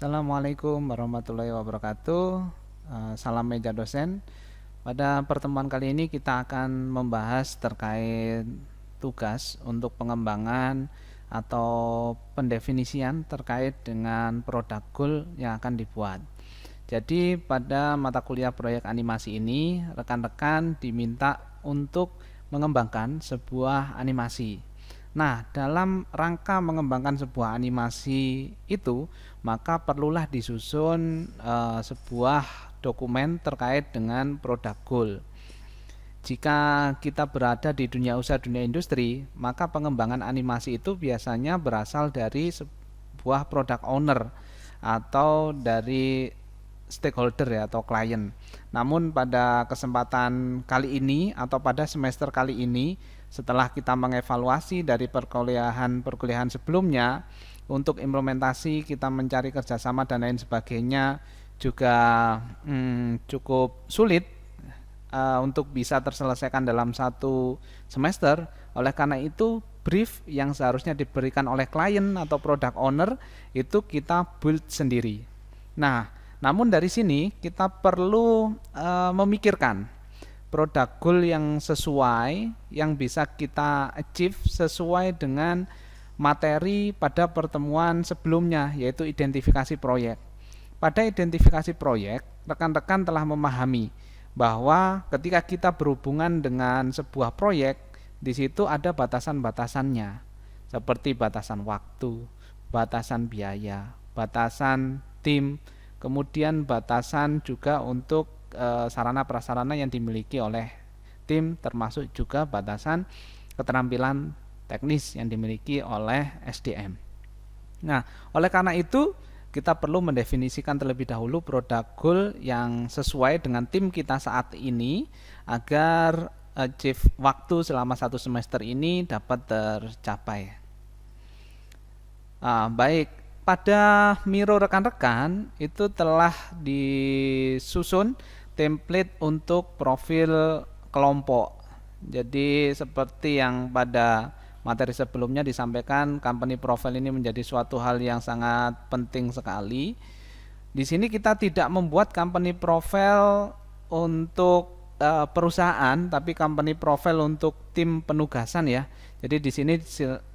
Assalamualaikum warahmatullahi wabarakatuh. Salam meja dosen. Pada pertemuan kali ini kita akan membahas terkait tugas untuk pengembangan atau pendefinisian terkait dengan produk goal yang akan dibuat. Jadi pada mata kuliah proyek animasi ini, rekan-rekan diminta untuk mengembangkan sebuah animasi. Nah, dalam rangka mengembangkan sebuah animasi itu, maka perlulah disusun sebuah dokumen terkait dengan produk goal. Jika kita berada di dunia usaha, dunia industri, maka pengembangan animasi itu biasanya berasal dari sebuah product owner atau dari stakeholder ya, atau klien. Namun pada kesempatan kali ini atau pada semester kali ini, setelah kita mengevaluasi dari perkuliahan sebelumnya, untuk implementasi kita mencari kerjasama dan lain sebagainya juga cukup sulit untuk bisa terselesaikan dalam satu semester. Oleh karena itu, brief yang seharusnya diberikan oleh klien atau product owner itu kita build sendiri. Nah, namun dari sini kita perlu memikirkan produk goal yang sesuai, yang bisa kita achieve sesuai dengan materi pada pertemuan sebelumnya, yaitu identifikasi proyek. Pada identifikasi proyek, rekan-rekan telah memahami bahwa ketika kita berhubungan dengan sebuah proyek, di situ ada batasan-batasannya, seperti batasan waktu, batasan biaya, batasan tim, kemudian batasan juga untuk sarana prasarana yang dimiliki oleh tim, termasuk juga batasan keterampilan teknis yang dimiliki oleh SDM. Nah, oleh karena itu kita perlu mendefinisikan terlebih dahulu produk goal yang sesuai dengan tim kita saat ini agar achieve waktu selama satu semester ini dapat tercapai. Baik, pada Miro rekan-rekan itu telah disusun template untuk profil kelompok. Jadi seperti yang pada materi sebelumnya disampaikan, company profile ini menjadi suatu hal yang sangat penting sekali. Di sini kita tidak membuat company profile untuk perusahaan, tapi company profile untuk tim penugasan ya. Jadi di sini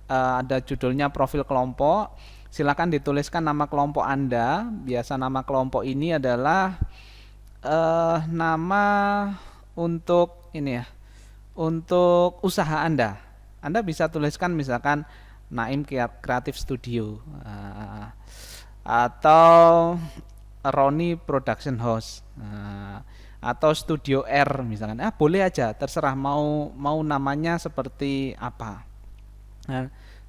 ada judulnya profil kelompok. Silakan dituliskan nama kelompok Anda. Biasa nama kelompok ini adalah nama untuk ini ya, untuk usaha Anda. Anda bisa tuliskan misalkan Naim Creative Studio atau Roni Production House atau Studio R misalkan. Boleh aja, terserah mau namanya seperti apa.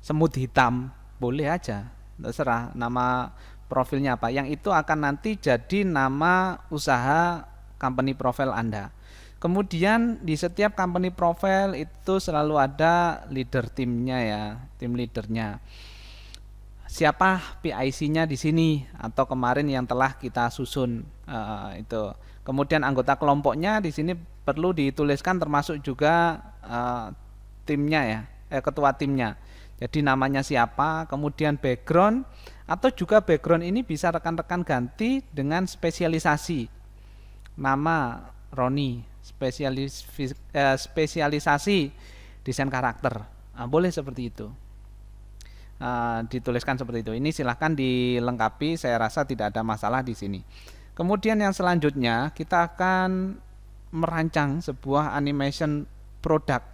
Semut hitam boleh aja, terserah nama profilnya apa. Yang itu akan nanti jadi nama usaha company profile Anda. Kemudian di setiap company profile itu selalu ada leader timnya ya, tim leadernya. Siapa PIC-nya di sini atau kemarin yang telah kita susun itu. Kemudian anggota kelompoknya di sini perlu dituliskan termasuk juga timnya ya, ketua timnya. Jadi namanya siapa, kemudian background atau juga background ini bisa rekan-rekan ganti dengan spesialisasi. Nama Roni, spesialisasi desain karakter. Boleh seperti itu. Dituliskan seperti itu. Ini silahkan dilengkapi, saya rasa tidak ada masalah di sini. Kemudian yang selanjutnya kita akan merancang sebuah animation product.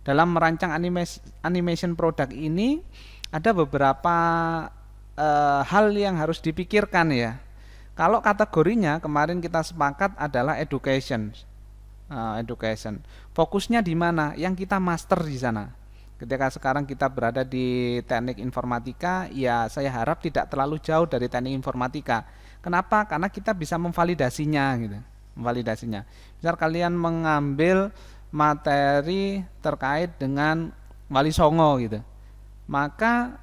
Dalam merancang animation product ini ada beberapa hal yang harus dipikirkan ya. Kalau kategorinya kemarin kita sepakat adalah education. Fokusnya di mana? Yang kita master di sana. Ketika sekarang kita berada di teknik informatika, ya saya harap tidak terlalu jauh dari teknik informatika. Kenapa? Karena kita bisa memvalidasinya gitu. Misal kalian mengambil materi terkait dengan Wali Songo gitu. Maka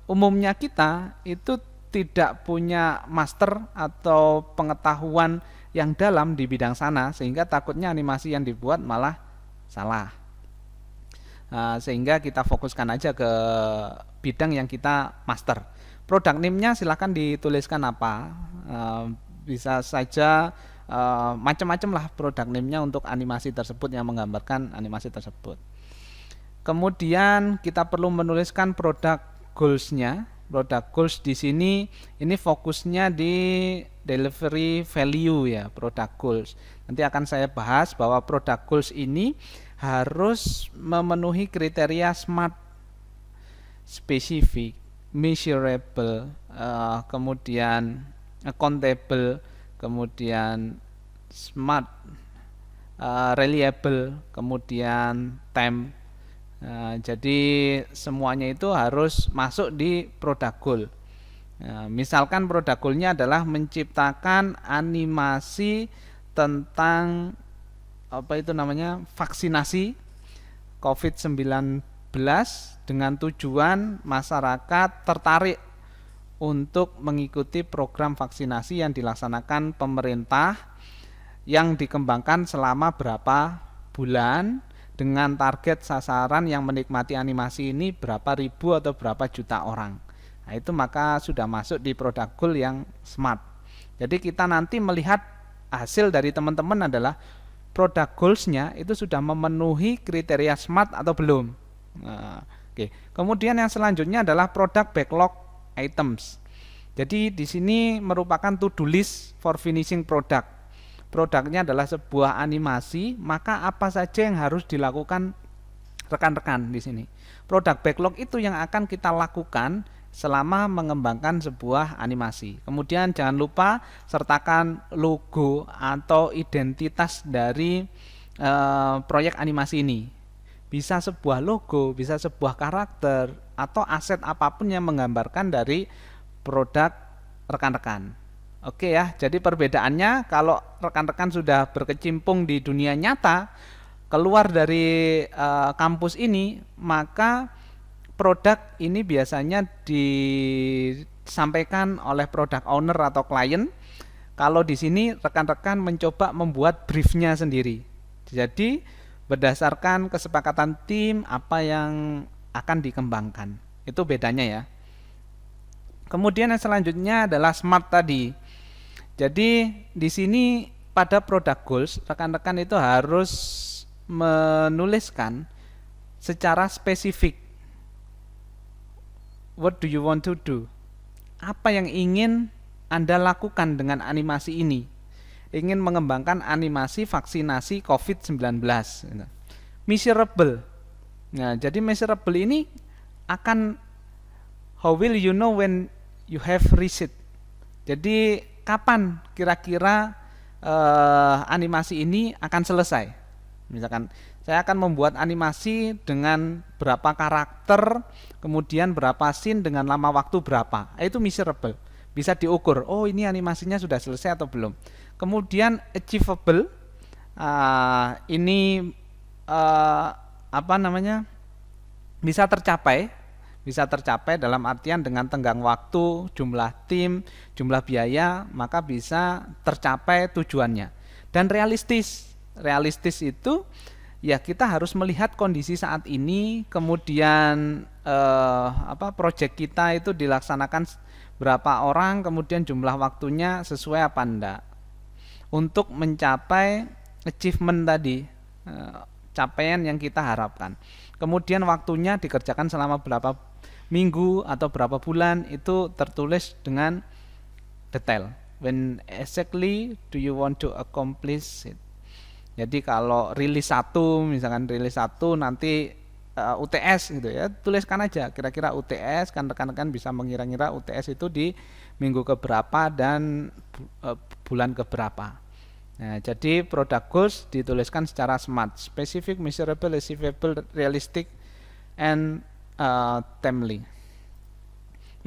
umumnya kita itu tidak punya master atau pengetahuan yang dalam di bidang sana, sehingga takutnya animasi yang dibuat malah salah. Sehingga kita fokuskan aja ke bidang yang kita master. Product name-nya silahkan dituliskan apa. Bisa saja macam-macam lah product name-nya untuk animasi tersebut yang menggambarkan animasi tersebut. Kemudian kita perlu menuliskan product goals-nya. Product goals di sini ini fokusnya di delivery value ya, product goals. Nanti akan saya bahas bahwa product goals ini harus memenuhi kriteria SMART, specific, measurable, kemudian accountable, kemudian smart, reliable, kemudian time. Jadi semuanya itu harus masuk di product goal. Misalkan product goal-nya adalah menciptakan animasi tentang vaksinasi COVID-19 dengan tujuan masyarakat tertarik untuk mengikuti program vaksinasi yang dilaksanakan pemerintah yang dikembangkan selama berapa bulan dengan target sasaran yang menikmati animasi ini berapa ribu atau berapa juta orang. Nah, itu maka sudah masuk di product goal yang SMART. Jadi kita nanti melihat hasil dari teman-teman adalah product goals-nya itu sudah memenuhi kriteria SMART atau belum. Nah, oke. Kemudian yang selanjutnya adalah product backlog items. Jadi di sini merupakan to-do list for finishing product. Produknya adalah sebuah animasi, maka apa saja yang harus dilakukan rekan-rekan di sini. Product backlog itu yang akan kita lakukan selama mengembangkan sebuah animasi. Kemudian jangan lupa sertakan logo atau identitas dari proyek animasi ini. Bisa sebuah logo, bisa sebuah karakter, atau aset apapun yang menggambarkan dari produk rekan-rekan. Oke ya, jadi perbedaannya kalau rekan-rekan sudah berkecimpung di dunia nyata, keluar dari kampus ini, maka produk ini biasanya disampaikan oleh product owner atau klien. Kalau di sini rekan-rekan mencoba membuat briefnya sendiri. Jadi berdasarkan kesepakatan tim apa yang akan dikembangkan. Itu bedanya ya. Kemudian yang selanjutnya adalah SMART tadi. Jadi di sini pada product goals rekan-rekan itu harus menuliskan secara spesifik. What do you want to do? Apa yang ingin Anda lakukan dengan animasi ini? Ingin mengembangkan animasi vaksinasi COVID-19. Measurable. Nah, jadi measurable ini akan how will you know when you have reached? Jadi kapan kira-kira animasi ini akan selesai? Misalkan saya akan membuat animasi dengan berapa karakter, kemudian berapa scene dengan lama waktu berapa. Itu measurable, bisa diukur. Oh, ini animasinya sudah selesai atau belum. Kemudian achievable, ini bisa tercapai dalam artian dengan tenggang waktu, jumlah tim, jumlah biaya, maka bisa tercapai tujuannya. Dan realistis itu ya kita harus melihat kondisi saat ini, kemudian proyek kita itu dilaksanakan berapa orang, kemudian jumlah waktunya sesuai apa enggak. Untuk mencapai achievement tadi, capaian yang kita harapkan. Kemudian waktunya dikerjakan selama berapa minggu atau berapa bulan, itu tertulis dengan detail. When exactly do you want to accomplish it? Jadi kalau rilis 1, misalkan rilis 1 nanti UTS gitu ya, tuliskan aja kira-kira UTS, kan rekan-rekan bisa mengira-ngira UTS itu di minggu keberapa dan bulan keberapa. Nah, jadi product goals dituliskan secara SMART, specific, measurable, achievable, realistic, and timely.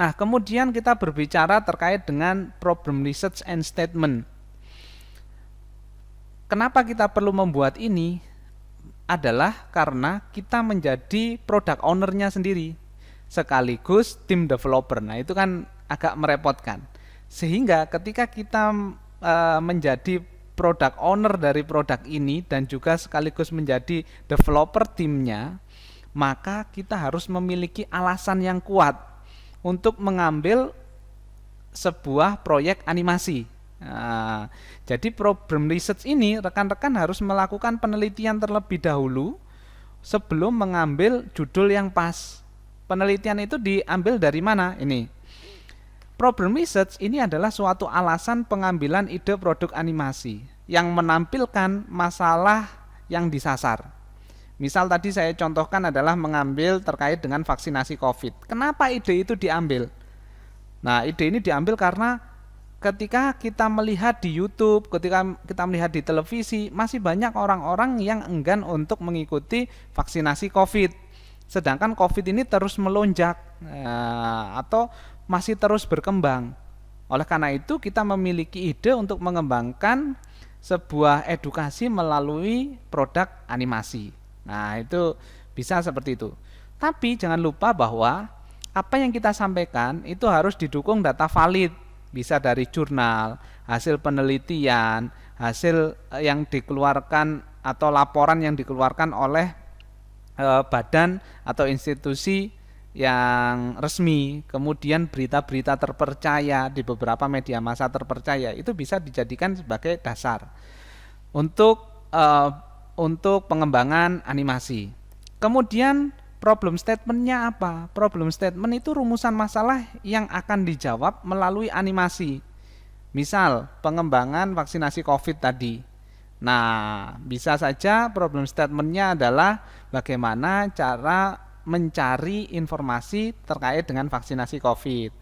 Nah, kemudian kita berbicara terkait dengan problem research and statement. Kenapa kita perlu membuat ini? Adalah karena kita menjadi product owner-nya sendiri, sekaligus tim developer. Nah, itu kan agak merepotkan. Sehingga ketika kita menjadi product owner dari produk ini dan juga sekaligus menjadi developer timnya, maka kita harus memiliki alasan yang kuat untuk mengambil sebuah proyek animasi. Nah, jadi problem research ini rekan-rekan harus melakukan penelitian terlebih dahulu sebelum mengambil judul yang pas. Penelitian itu diambil dari mana? Ini. Problem research ini adalah suatu alasan pengambilan ide produk animasi yang menampilkan masalah yang disasar. Misal tadi saya contohkan adalah mengambil terkait dengan vaksinasi COVID. Kenapa ide itu diambil? Nah, ide ini diambil karena ketika kita melihat di YouTube, ketika kita melihat di televisi, masih banyak orang-orang yang enggan untuk mengikuti vaksinasi COVID. Sedangkan COVID ini terus melonjak atau masih terus berkembang. Oleh karena itu kita memiliki ide untuk mengembangkan sebuah edukasi melalui produk animasi. Nah, itu bisa seperti itu. Tapi jangan lupa bahwa apa yang kita sampaikan itu harus didukung data valid. Bisa dari jurnal, hasil penelitian, hasil yang dikeluarkan atau laporan yang dikeluarkan oleh badan atau institusi yang resmi, kemudian berita-berita terpercaya di beberapa media massa terpercaya, itu bisa dijadikan sebagai dasar untuk pengembangan animasi. Kemudian problem statement-nya apa? Problem statement itu rumusan masalah yang akan dijawab melalui animasi. Misal pengembangan vaksinasi COVID tadi. Nah, bisa saja problem statement-nya adalah bagaimana cara mencari informasi terkait dengan vaksinasi COVID.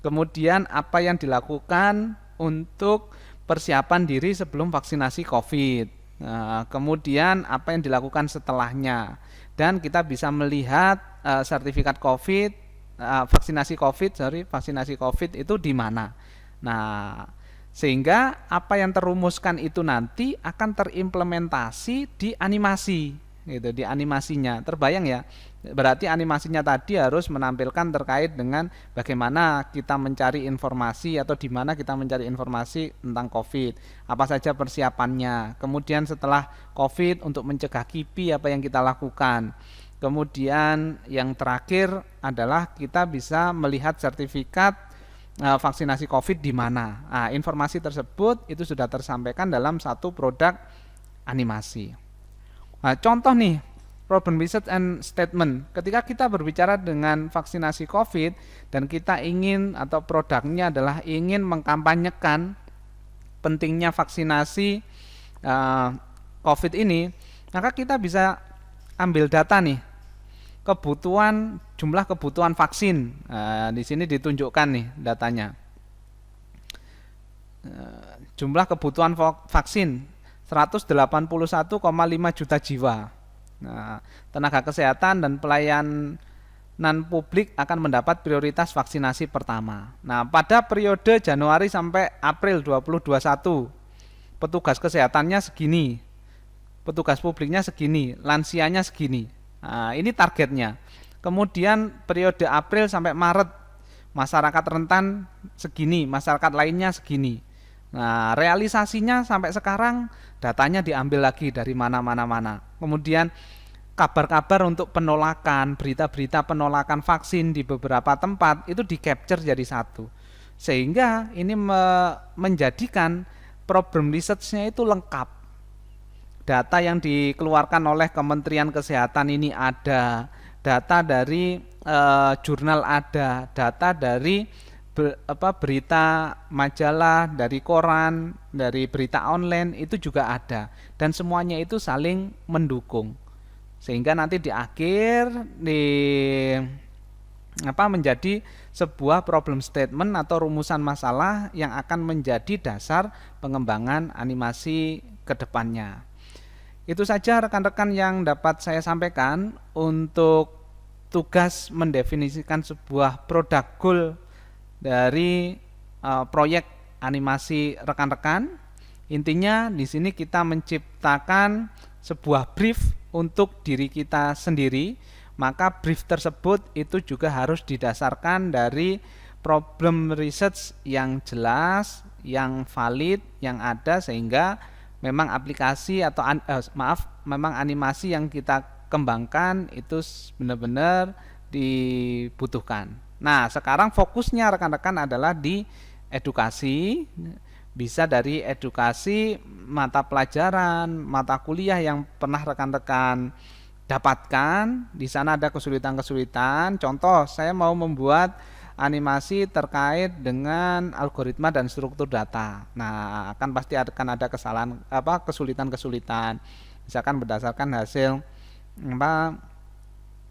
Kemudian apa yang dilakukan untuk persiapan diri sebelum vaksinasi COVID. Nah, kemudian apa yang dilakukan setelahnya, dan kita bisa melihat sertifikat COVID, vaksinasi COVID itu di mana. Nah, sehingga apa yang terumuskan itu nanti akan terimplementasi di animasi, gitu, di animasinya. Terbayang ya? Berarti animasinya tadi harus menampilkan terkait dengan bagaimana kita mencari informasi atau di mana kita mencari informasi tentang COVID, apa saja persiapannya. Kemudian setelah COVID untuk mencegah KIPI apa yang kita lakukan. Kemudian yang terakhir adalah kita bisa melihat sertifikat vaksinasi COVID di mana. Nah, informasi tersebut itu sudah tersampaikan dalam satu produk animasi. Nah, contoh nih, problem research and statement. Ketika kita berbicara dengan vaksinasi COVID dan kita ingin atau produknya adalah ingin mengkampanyekan pentingnya vaksinasi COVID ini, maka kita bisa ambil data nih, jumlah kebutuhan vaksin. Di sini ditunjukkan nih datanya. Jumlah kebutuhan vaksin 181,5 juta jiwa. Nah, tenaga kesehatan dan pelayanan publik akan mendapat prioritas vaksinasi pertama. Nah, pada periode Januari sampai April 2021, petugas kesehatannya segini, petugas publiknya segini, lansianya segini. Nah, ini targetnya. Kemudian periode April sampai Maret, masyarakat rentan segini, masyarakat lainnya segini. Nah, realisasinya sampai sekarang datanya diambil lagi dari mana-mana. Kemudian kabar-kabar untuk penolakan, berita-berita penolakan vaksin di beberapa tempat itu di-capture jadi satu. Sehingga ini menjadikan problem research-nya itu lengkap. Data yang dikeluarkan oleh Kementerian Kesehatan ini ada, data dari jurnal ada, data dari berita majalah, dari koran, dari berita online itu juga ada, dan semuanya itu saling mendukung, sehingga nanti di akhir menjadi sebuah problem statement atau rumusan masalah yang akan menjadi dasar pengembangan animasi ke depannya. Itu saja rekan-rekan yang dapat saya sampaikan untuk tugas mendefinisikan sebuah produk goal dari proyek animasi rekan-rekan. Intinya di sini kita menciptakan sebuah brief untuk diri kita sendiri, maka brief tersebut itu juga harus didasarkan dari problem research yang jelas, yang valid, yang ada, sehingga memang aplikasi atau memang animasi yang kita kembangkan itu benar-benar dibutuhkan. Nah, sekarang fokusnya rekan-rekan adalah di edukasi, bisa dari edukasi mata pelajaran, mata kuliah yang pernah rekan-rekan dapatkan. Di sana ada kesulitan-kesulitan. Contoh, saya mau membuat animasi terkait dengan algoritma dan struktur data. Nah, akan pasti akan ada kesalahan kesulitan-kesulitan. Misalkan berdasarkan hasil apa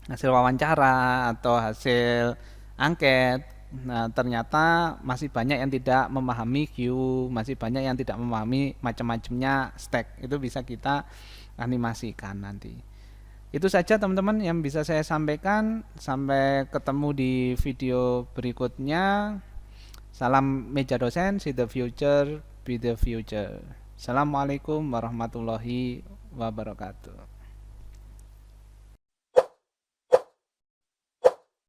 hasil wawancara atau hasil angket. Nah, ternyata masih banyak yang tidak memahami queue, masih banyak yang tidak memahami macam-macamnya stack. Itu bisa kita animasikan nanti. Itu saja teman-teman yang bisa saya sampaikan. Sampai ketemu di video berikutnya. Salam meja dosen, see the future, be the future. Assalamualaikum warahmatullahi wabarakatuh.